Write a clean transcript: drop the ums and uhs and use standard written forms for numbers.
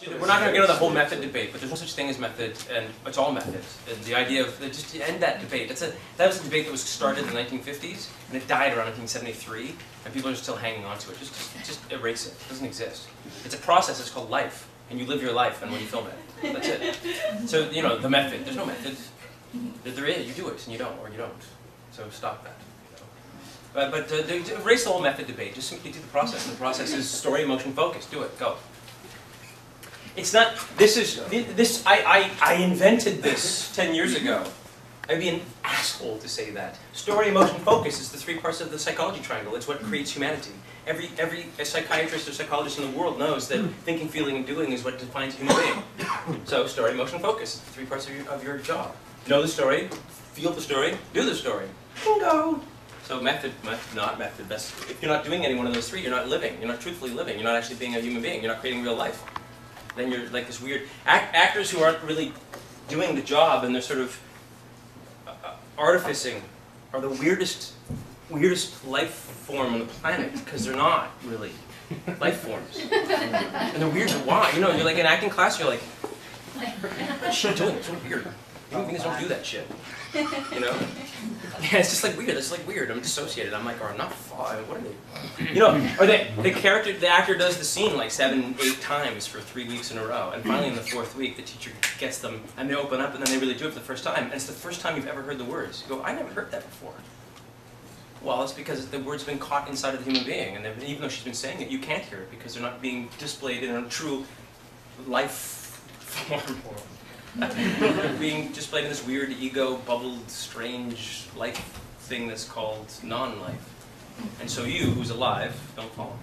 We're not going to get into the whole method debate, but there's no such thing as method, and it's all methods. And the idea of, just to end that debate, that was a debate that was started in the 1950s, and it died around 1973, and people are still hanging on to it. Just erase it. It doesn't exist. It's a process, it's called life, and you live your life, and when you film it, that's it. So, you know, the method, there's no method. There is, you do it, and you don't, or you don't. So stop that. But erase the whole method debate, just simply do the process. And the process is story, emotion, focus. Do it, go. It's not, I invented this 10 years ago. I'd be an asshole to say that. Story, emotion, focus is the three parts of the psychology triangle. It's what creates humanity. Every psychiatrist or psychologist in the world knows that thinking, feeling, and doing is what defines a human being. So story, emotion, focus is the three parts of your job. Know the story, feel the story, do the story. Bingo! So method, not method. If you're not doing any one of those three, you're not living. You're not truthfully living. You're not actually being a human being. You're not creating real life. Then you're like this weird actors who aren't really doing the job and they're sort of artificing are the weirdest life form on the planet because they're not really life forms. And they're weird. Why? You know, you're like in acting class. You're like, what's she doing? It's so weird. Human beings don't do that shit. You know? Yeah, it's just like weird. It's like weird. I'm dissociated. I'm like, or I'm not. What are they? You know, or the actor does the scene like 7, 8 times for 3 weeks in a row, and finally in the 4th week, the teacher gets them, and they open up, and then they really do it for the first time, and it's the first time you've ever heard the words. You go, I never heard that before. Well, it's because the word's been caught inside of the human being, and even though she's been saying it, you can't hear it because they're not being displayed in a true life form. They're being displayed in this weird, ego-bubbled, strange life thing that's called non-life. And so you, who's alive, don't follow.